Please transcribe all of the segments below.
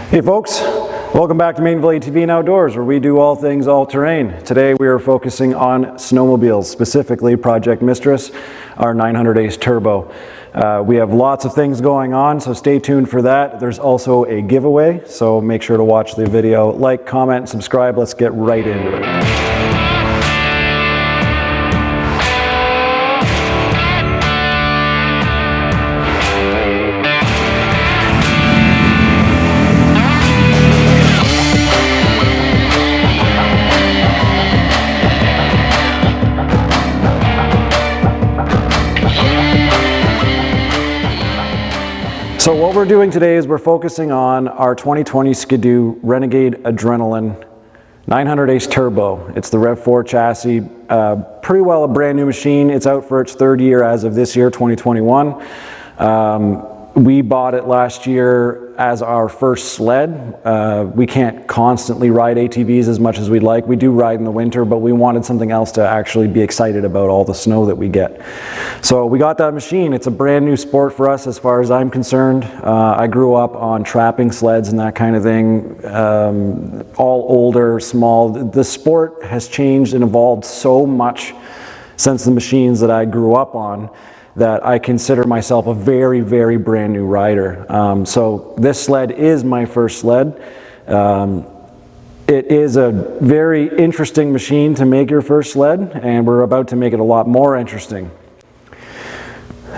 Hey folks, welcome back to Mainville UTV and Outdoors, where we do all things all-terrain. Today we are focusing on snowmobiles, specifically Project Mistress, our 900 Ace Turbo. We have lots of things going on, so stay tuned for that. There's also a giveaway, so make sure to watch the video. Like, comment, subscribe. Let's get right into it. So what we're doing today is we're focusing on our 2020 Ski-Doo Renegade Adrenaline 900 Ace Turbo. It's the Rev 4 chassis, pretty well a brand new machine. It's out for its third year as of this year, 2021. We bought it last year as our first sled. We can't constantly ride ATVs as much as we'd like. We do ride in the winter, but we wanted something else to actually be excited about all the snow that we get. So we got that machine. It's a brand new sport for us as far as I'm concerned. I grew up on trapping sleds and that kind of thing, all older, small. The sport has changed and evolved so much since the machines that I grew up on, that I consider myself a very, very brand new rider. So this sled is my first sled. It is a very interesting machine to make your first sled, and we're about to make it a lot more interesting.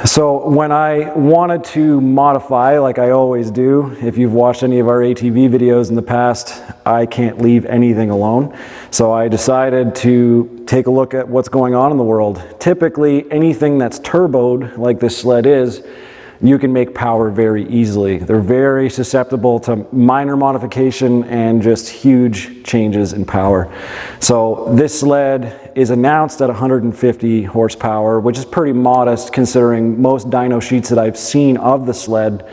So when I wanted to modify, like I always do, if you've watched any of our ATV videos in the past, I can't leave anything alone. So I decided to take a look at what's going on in the world. Typically, anything that's turboed, like this sled is, you can make power very easily. They're very susceptible to minor modification and just huge changes in power. So this sled is announced at 150 horsepower, which is pretty modest considering most dyno sheets that I've seen of the sled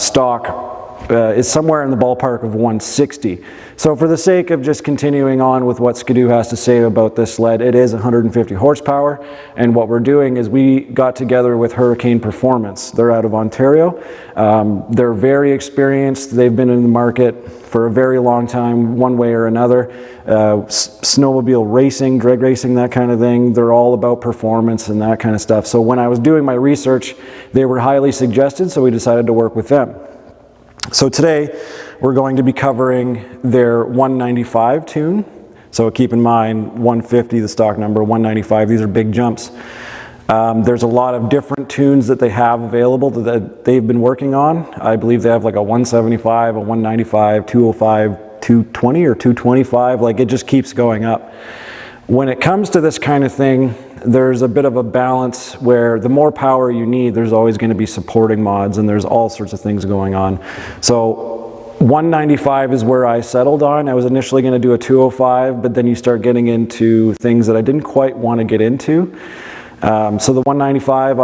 stock is somewhere in the ballpark of 160. So for the sake of just continuing on with what Ski-Doo has to say about this sled, it is 150 horsepower, and what we're doing is we got together with Hurricane Performance. They're out of Ontario. They're very experienced. They've been in the market for a very long time, one way or another. Snowmobile racing, drag racing, that kind of thing. They're all about performance and that kind of stuff. So when I was doing my research, they were highly suggested, so we decided to work with them. So today we're going to be covering their 195 tune. So keep in mind 150, the stock number, 195, these are big jumps. There's a lot of different tunes that they have available that they've been working on. I believe they have like a 175, a 195, 205, 220 or 225, like it just keeps going up. When it comes to this kind of thing, there's a bit of a balance where the more power you need, there's always going to be supporting mods, and there's all sorts of things going on. So 195 is where I settled on. I was initially going to do a 205, but then you start getting into things that I didn't quite want to get into. So the 195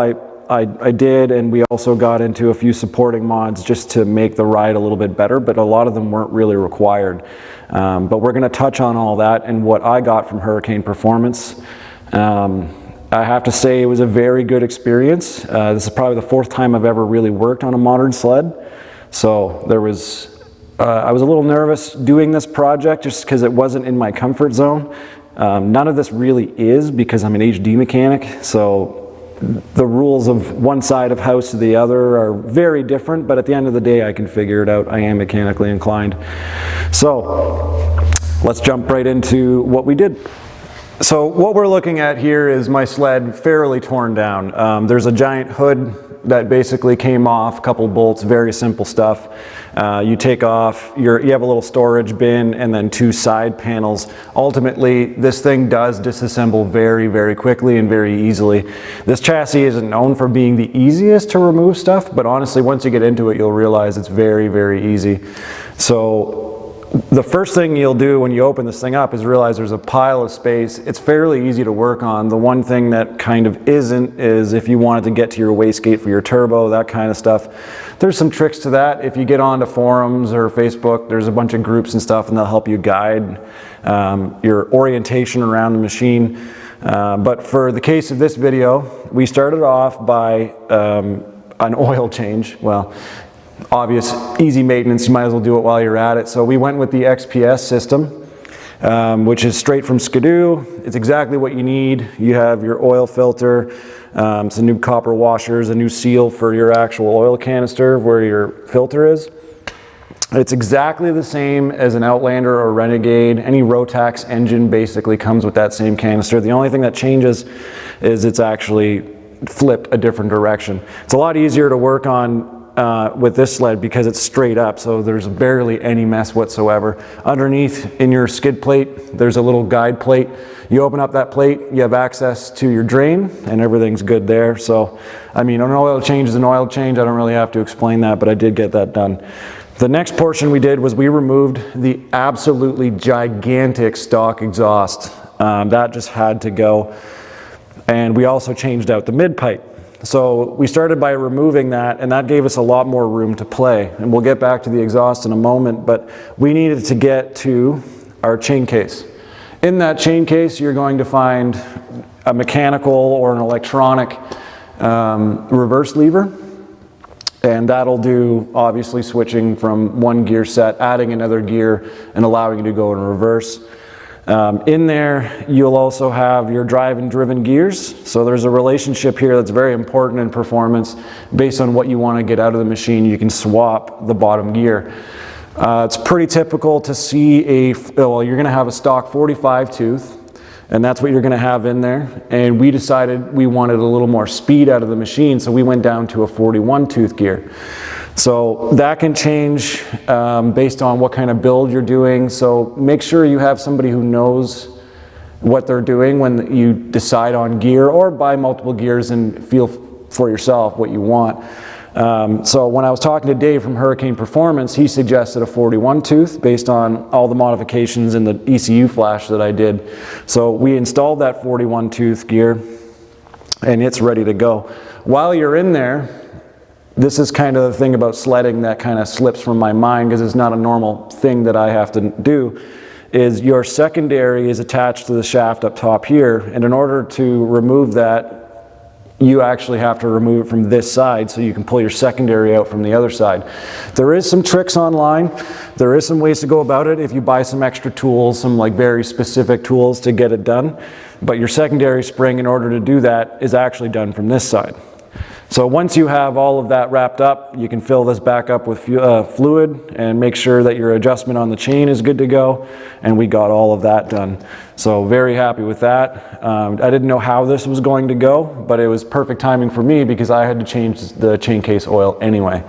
I did, and we also got into a few supporting mods just to make the ride a little bit better, but a lot of them weren't really required. But we're going to touch on all that and what I got from Hurricane Performance. I have to say it was a very good experience. This is probably the fourth time I've ever really worked on a modern sled. So there was, I was a little nervous doing this project just because it wasn't in my comfort zone. None of this really is because I'm an HD mechanic. So the rules of one side of house to the other are very different, but at the end of the day, I can figure it out. I am mechanically inclined. So let's jump right into what we did. So what we're looking at here is my sled fairly torn down. There's a giant hood that basically came off, a couple bolts, very simple stuff. You take off, you have a little storage bin and then two side panels. Ultimately, this thing does disassemble very, very quickly and very easily. This chassis isn't known for being the easiest to remove stuff, but honestly, once you get into it, you'll realize it's very, very easy. So the first thing you'll do when you open this thing up is realize there's a pile of space. It's fairly easy to work on. The one thing that kind of isn't is if you wanted to get to your wastegate for your turbo, that kind of stuff. There's some tricks to that. If you get onto forums or Facebook, there's a bunch of groups and stuff, and they'll help you guide your orientation around the machine. But for the case of this video, we started off by an oil change. Well, obvious, easy maintenance, you might as well do it while you're at it. So we went with the XPS system, which is straight from Skidoo. It's exactly what you need. You have your oil filter, some new copper washers, a new seal for your actual oil canister where your filter is. It's exactly the same as an Outlander or Renegade. Any Rotax engine basically comes with that same canister. The only thing that changes is it's actually flipped a different direction. It's a lot easier to work on with this sled because it's straight up, so there's barely any mess whatsoever. Underneath in your skid plate, there's a little guide plate. You open up that plate, you have access to your drain, and everything's good there. So, I mean, an oil change is an oil change. I don't really have to explain that, but I did get that done. The next portion we did was we removed the absolutely gigantic stock exhaust. That just had to go. And we also changed out the mid pipe. So we started by removing that, and that gave us a lot more room to play. And we'll get back to the exhaust in a moment, but we needed to get to our chain case. In that chain case, you're going to find a mechanical or an electronic reverse lever. And that'll do, obviously, switching from one gear set, adding another gear, and allowing you to go in reverse. In there, you'll also have your drive and driven gears. So there's a relationship here that's very important in performance. Based on what you want to get out of the machine, you can swap the bottom gear. It's pretty typical to see well, you're going to have a stock 45 tooth. And that's what you're going to have in there. And we decided we wanted a little more speed out of the machine, so we went down to a 41 tooth gear. So that can change based on what kind of build you're doing. So make sure you have somebody who knows what they're doing when you decide on gear, or buy multiple gears and feel for yourself what you want. So when I was talking to Dave from Hurricane Performance, he suggested a 41 tooth based on all the modifications in the ECU flash that I did. So we installed that 41 tooth gear, and it's ready to go. While you're in there, this is kind of the thing about sledding that kind of slips from my mind because it's not a normal thing that I have to do, is your secondary is attached to the shaft up top here, and in order to remove that, you actually have to remove it from this side so you can pull your secondary out from the other side. There is some tricks online. There is some ways to go about it if you buy some extra tools, some like very specific tools to get it done. But your secondary spring, in order to do that, is actually done from this side. So once you have all of that wrapped up, you can fill this back up with fluid and make sure that your adjustment on the chain is good to go. And we got all of that done. So very happy with that. I didn't know how this was going to go, but it was perfect timing for me because I had to change the chain case oil anyway.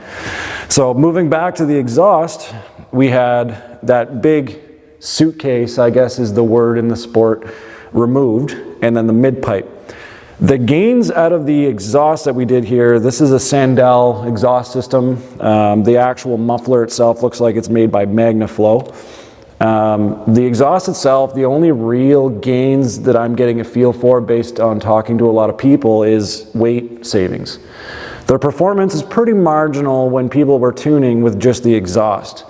So moving back to the exhaust, we had that big suitcase, I guess is the word in the sport, removed, and then the mid pipe. The gains out of the exhaust that we did here, this is a Sandell exhaust system. The actual muffler itself looks like it's made by MagnaFlow. The exhaust itself, the only real gains that I'm getting a feel for based on talking to a lot of people is weight savings. Their performance is pretty marginal when people were tuning with just the exhaust.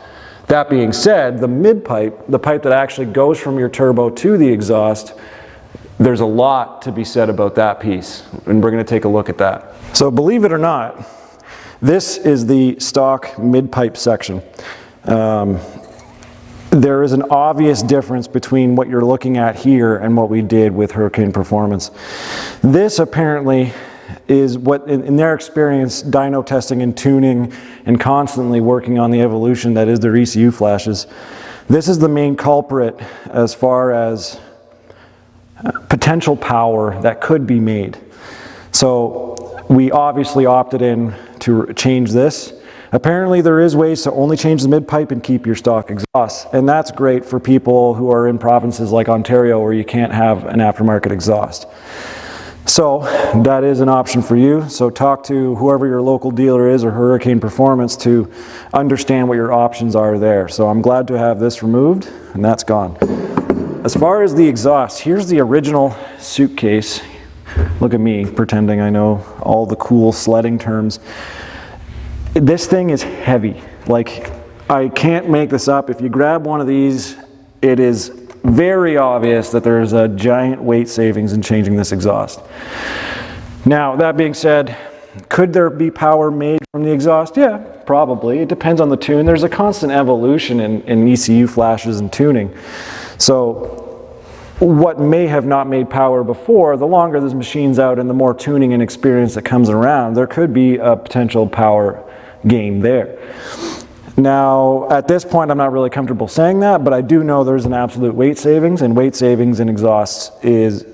That being said, the mid pipe, the pipe that actually goes from your turbo to the exhaust, there's a lot to be said about that piece, and we're going to take a look at that. So believe it or not, this is the stock mid-pipe section. There is an obvious difference between what you're looking at here and what we did with Hurricane Performance. This apparently is what, in their experience, dyno testing and tuning and constantly working on the evolution that is their ECU flashes, this is the main culprit as far as potential power that could be made. So we obviously opted in to change this. Apparently there is ways to only change the mid pipe and keep your stock exhaust, and that's great for people who are in provinces like Ontario where you can't have an aftermarket exhaust. So that is an option for you. So talk to whoever your local dealer is or Hurricane Performance to understand what your options are there. So I'm glad to have this removed, and that's gone. As far as the exhaust, here's the original suitcase. Look at me pretending I know all the cool sledding terms. This thing is heavy. Like, I can't make this up. If you grab one of these, it is very obvious that there is a giant weight savings in changing this exhaust. Now, that being said, Could there be power made from the exhaust? Yeah, probably. It depends on the tune. There's a constant evolution in ECU flashes and tuning. So what may have not made power before, the longer this machine's out and the more tuning and experience that comes around, there could be a potential power gain there. Now, at this point, I'm not really comfortable saying that, but I do know there's an absolute weight savings, and weight savings in exhausts is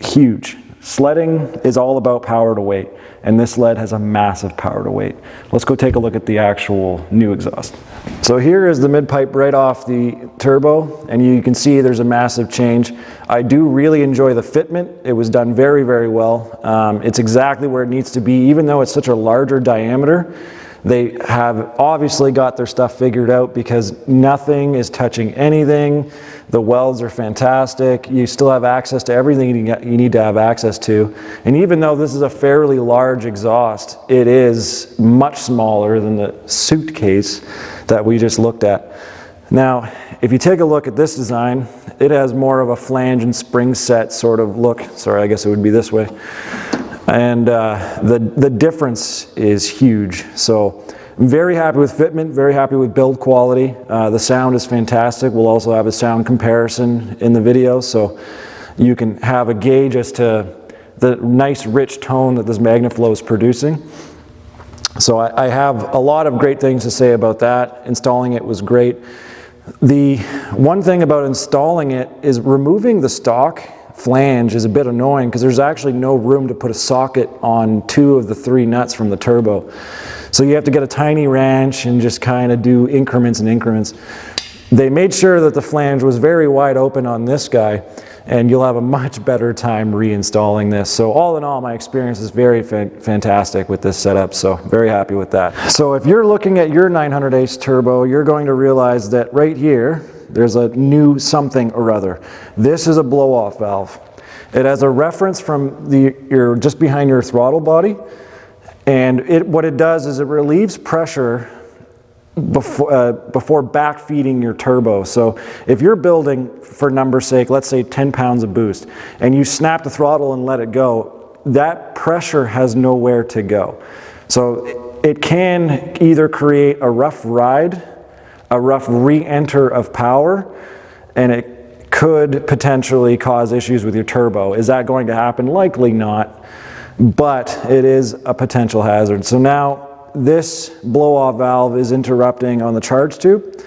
huge. Sledding is all about power to weight, and this sled has a massive power to weight. Let's go take a look at the actual new exhaust. So here is the mid-pipe right off the turbo, and you can see there's a massive change. I do really enjoy the fitment. It was done very, very well. It's exactly where it needs to be, even though it's such a larger diameter. They have obviously got their stuff figured out because nothing is touching anything. The welds are fantastic. You still have access to everything you need to have access to. And even though this is a fairly large exhaust, it is much smaller than the suitcase that we just looked at. Now, if you take a look at this design, it has more of a flange and spring set sort of look. Sorry, I guess it would be this way. And the difference is huge. So I'm very happy with fitment, very happy with build quality. The sound is fantastic. We'll also have a sound comparison in the video, so you can have a gauge as to the nice rich tone that this MagnaFlow is producing. So I have a lot of great things to say about that. Installing it was great. The one thing about installing it is removing the stock flange is a bit annoying because there's actually no room to put a socket on 2 of the 3 nuts from the turbo. So you have to get a tiny wrench and just kind of do increments and increments. They made sure that the flange was very wide open on this guy, and you'll have a much better time reinstalling this. So all in all, my experience is very fantastic with this setup, so very happy with that. So if you're looking at your 900 Ace turbo, you're going to realize that right here, there's a new something or other. This is a blow-off valve. It has a reference from just behind your throttle body, and what it does is it relieves pressure before backfeeding your turbo. So if you're building, for number's sake, let's say 10 pounds of boost, and you snap the throttle and let it go, that pressure has nowhere to go. So it can either create a rough ride, a rough re-enter of power, and it could potentially cause issues with your turbo. Is that going to happen? Likely not, but it is a potential hazard. So now this blow-off valve is interrupting on the charge tube,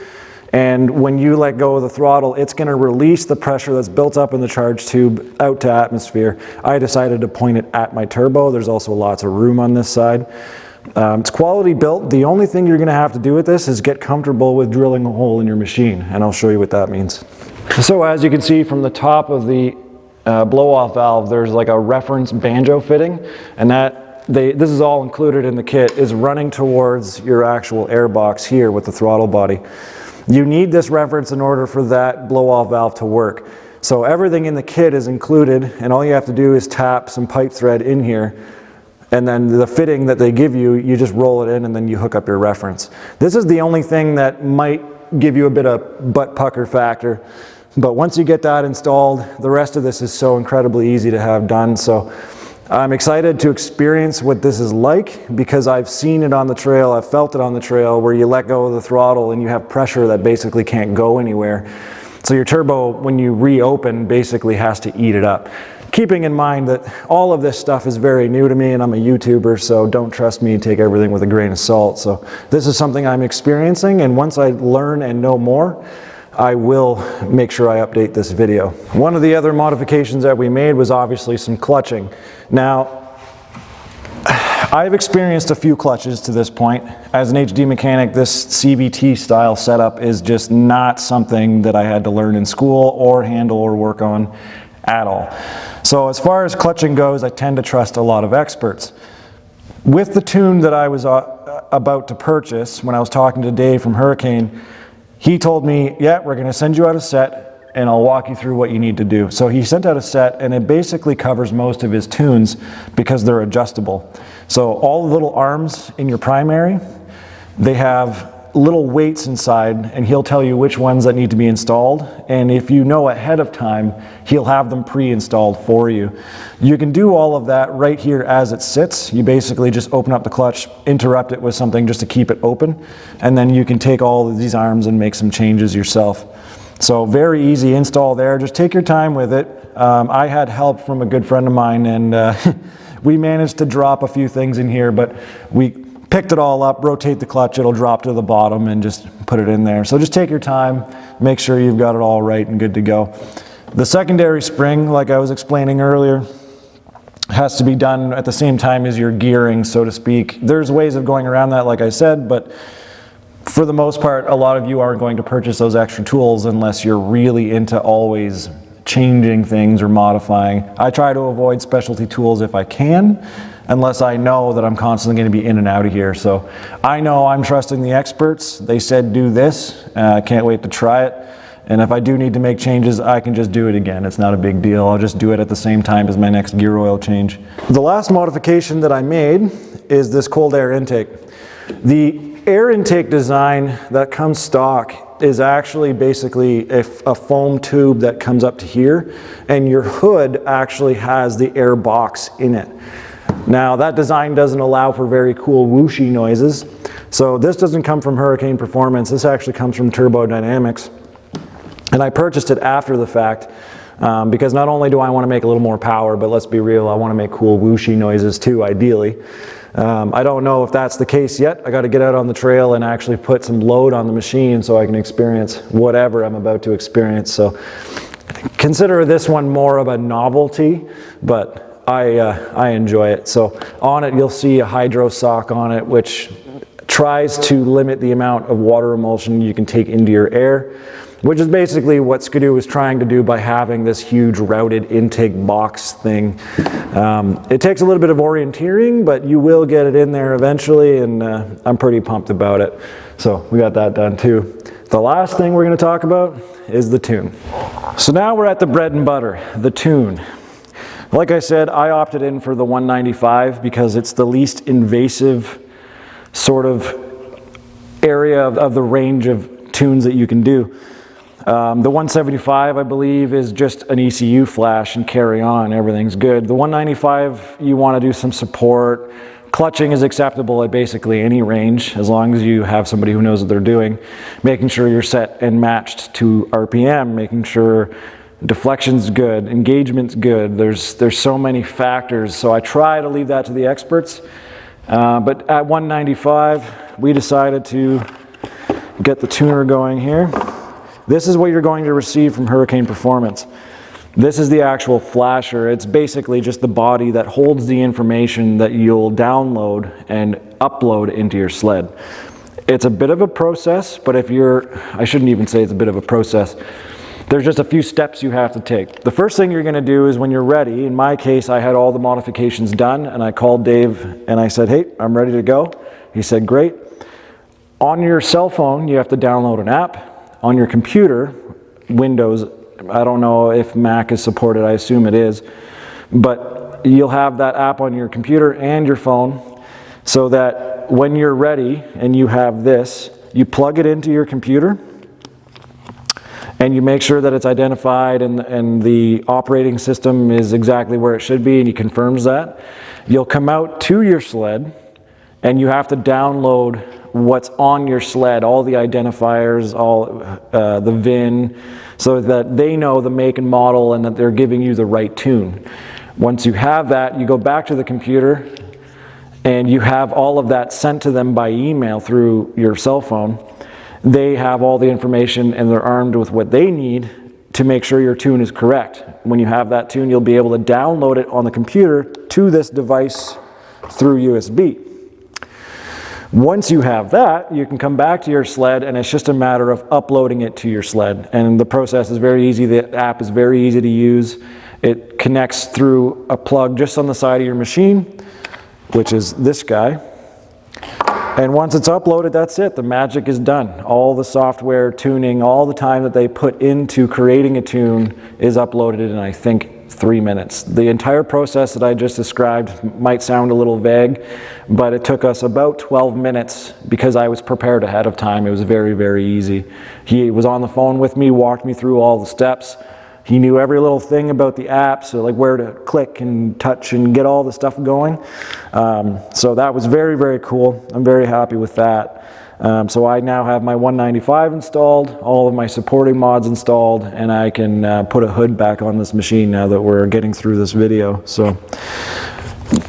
and when you let go of the throttle, it's going to release the pressure that's built up in the charge tube out to atmosphere. I decided to point it at my turbo. There's also lots of room on this side. It's quality built. The only thing you're going to have to do with this is get comfortable with drilling a hole in your machine, and I'll show you what that means. So as you can see from the top of the blow-off valve, there's like a reference banjo fitting, and this is all included in the kit, is running towards your actual air box here with the throttle body. You need this reference in order for that blow-off valve to work. So everything in the kit is included, and all you have to do is tap some pipe thread in here, and then the fitting that they give you, you just roll it in and then you hook up your reference. This is the only thing that might give you a bit of butt pucker factor, but once you get that installed, the rest of this is so incredibly easy to have done. So I'm excited to experience what this is like because I've seen it on the trail, I've felt it on the trail where you let go of the throttle and you have pressure that basically can't go anywhere. So your turbo, when you reopen, basically has to eat it up. Keeping in mind that all of this stuff is very new to me and I'm a YouTuber, so don't trust me, take everything with a grain of salt. So this is something I'm experiencing, and once I learn and know more, I will make sure I update this video. One of the other modifications that we made was obviously some clutching. Now, I've experienced a few clutches to this point. As an HD mechanic, this CVT style setup is just not something that I had to learn in school or handle or work on at all. So as far as clutching goes, I tend to trust a lot of experts. With the tune that I was about to purchase, when I was talking to Dave from Hurricane, he told me, yeah, we're going to send you out a set and I'll walk you through what you need to do. So he sent out a set, and it basically covers most of his tunes because they're adjustable. So all the little arms in your primary, they have little weights inside, and he'll tell you which ones that need to be installed. And if you know ahead of time, he'll have them pre-installed for you. You can do all of that right here as it sits. You basically just open up the clutch, interrupt it with something just to keep it open, and then you can take all of these arms and make some changes yourself. So very easy install there. Just take your time with it. I had help from a good friend of mine, and we managed to drop a few things in here, but we picked it all up, rotate the clutch, it'll drop to the bottom, and just put it in there. So just take your time, make sure you've got it all right and good to go. The secondary spring, like I was explaining earlier, has to be done at the same time as your gearing, so to speak. There's ways of going around that, like I said, but for the most part, a lot of you aren't going to purchase those extra tools unless you're really into always changing things or modifying. I try to avoid specialty tools if I can, unless I know that I'm constantly going to be in and out of here. So I know I'm trusting the experts. They said do this. I can't wait to try it. And if I do need to make changes, I can just do it again. It's not a big deal. I'll just do it at the same time as my next gear oil change. The last modification that I made is this cold air intake. The air intake design that comes stock is actually basically a foam tube that comes up to here, and your hood actually has the air box in it. Now that design doesn't allow for very cool whooshy noises. So this doesn't come from Hurricane Performance, this actually comes from Turbo Dynamics. And I purchased it after the fact because not only do I want to make a little more power, but let's be real, I want to make cool whooshy noises too, ideally. I don't know if that's the case yet. I got to get out on the trail and actually put some load on the machine so I can experience whatever I'm about to experience. So consider this one more of a novelty, but I enjoy it. So on it you'll see a hydro sock on it, which tries to limit the amount of water emulsion you can take into your air, which is basically what Skidoo was trying to do by having this huge routed intake box thing. It takes a little bit of orienteering, but you will get it in there eventually, and I'm pretty pumped about it. So we got that done too. The last thing we're going to talk about is the tune. So now we're at the bread and butter, the tune. Like I said, I opted in for the 195 because it's the least invasive sort of area of the range of tunes that you can do. The 175, I believe, is just an ECU flash and carry on, everything's good. The 195, you want to do some support. Clutching is acceptable at basically any range, as long as you have somebody who knows what they're doing. Making sure you're set and matched to RPM, making sure deflection's good, engagement's good. There's so many factors, so I try to leave that to the experts. But at 195, we decided to get the tuner going here. This is what you're going to receive from Hurricane Performance. This is the actual flasher. It's basically just the body that holds the information that you'll download and upload into your sled. It's a bit of a process, but I shouldn't even say it's a bit of a process. There's just a few steps you have to take. The first thing you're going to do is when you're ready, in my case, I had all the modifications done, and I called Dave and I said, hey, I'm ready to go. He said, great. On your cell phone, you have to download an app. On your computer, Windows, I don't know if Mac is supported, I assume it is, but you'll have that app on your computer and your phone so that when you're ready and you have this, you plug it into your computer and you make sure that it's identified and the operating system is exactly where it should be, and he confirms that. You'll come out to your sled and you have to download what's on your sled, all the identifiers, all the VIN, so that they know the make and model and that they're giving you the right tune. Once you have that, you go back to the computer and you have all of that sent to them by email through your cell phone. They have all the information and they're armed with what they need to make sure your tune is correct. When you have that tune, you'll be able to download it on the computer to this device through USB. Once you have that, you can come back to your sled and it's just a matter of uploading it to your sled. And the process is very easy. The app is very easy to use. It connects through a plug just on the side of your machine, which is this guy. And once it's uploaded, that's it. The magic is done. All the software tuning, all the time that they put into creating a tune is uploaded in, I think, 3 minutes. The entire process that I just described might sound a little vague, but it took us about 12 minutes because I was prepared ahead of time. It was very, very easy. He was on the phone with me, walked me through all the steps. He knew every little thing about the app, so like where to click and touch and get all the stuff going. So that was very, very cool. I'm very happy with that. So I now have my 195 installed, all of my supporting mods installed, and I can put a hood back on this machine now that we're getting through this video. So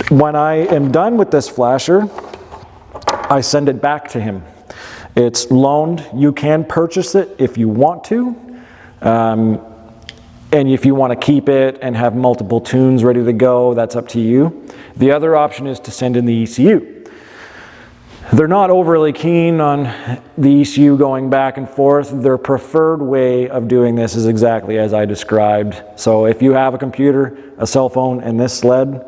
when I am done with this flasher, I send it back to him. It's loaned. You can purchase it if you want to. And if you want to keep it and have multiple tunes ready to go, that's up to you. The other option is to send in the ECU. They're not overly keen on the ECU going back and forth. Their preferred way of doing this is exactly as I described. So if you have a computer, a cell phone, and this sled,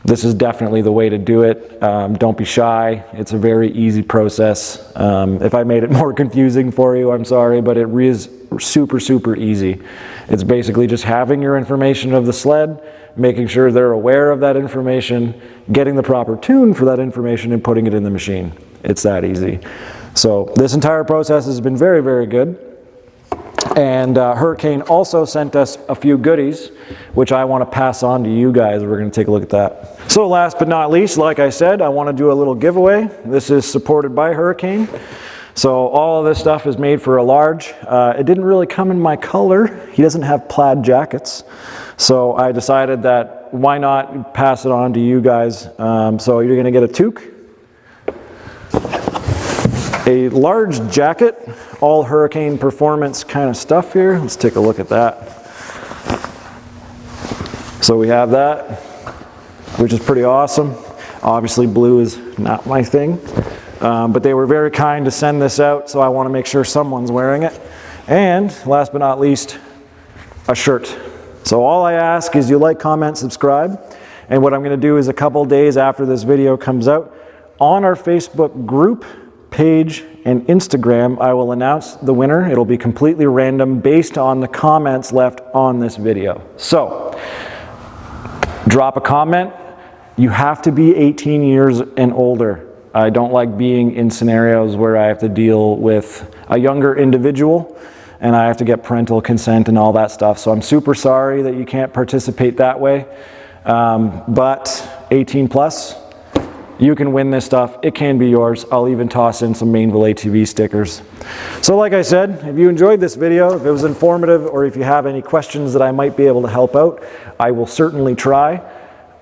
this is definitely the way to do it. Don't be shy. It's a very easy process. If I made it more confusing for you, I'm sorry, but it is super, super easy. It's basically just having your information of the sled, making sure they're aware of that information, getting the proper tune for that information, and putting it in the machine. It's that easy. So this entire process has been very, very good. And Hurricane also sent us a few goodies, which I want to pass on to you guys. We're going to take a look at that. So last but not least, like I said, I want to do a little giveaway. This is supported by Hurricane. So all of this stuff is made for a large. It didn't really come in my color. He doesn't have plaid jackets. So I decided that why not pass it on to you guys. So you're going to get a toque, a large jacket, all Hurricane performance kind of stuff here. Let's take a look at that. So we have that, which is pretty awesome. Obviously blue is not my thing, but they were very kind to send this out, so I want to make sure someone's wearing it. And last but not least, a shirt. So all I ask is you like, comment, subscribe. And what I'm going to do is a couple days after this video comes out, on our Facebook group, page, and Instagram, I will announce the winner. It'll be completely random based on the comments left on this video. So, drop a comment. You have to be 18 years and older. I don't like being in scenarios where I have to deal with a younger individual and I have to get parental consent and all that stuff. So I'm super sorry that you can't participate that way. But 18 plus, you can win this stuff. It can be yours. I'll even toss in some Mainville ATV stickers. So like I said, if you enjoyed this video, if it was informative, or if you have any questions that I might be able to help out, I will certainly try.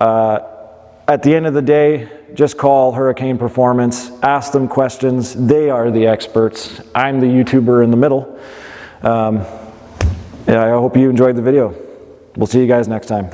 At the end of the day, just call Hurricane Performance, ask them questions. They are the experts. I'm the YouTuber in the middle. Yeah, I hope you enjoyed the video. We'll see you guys next time.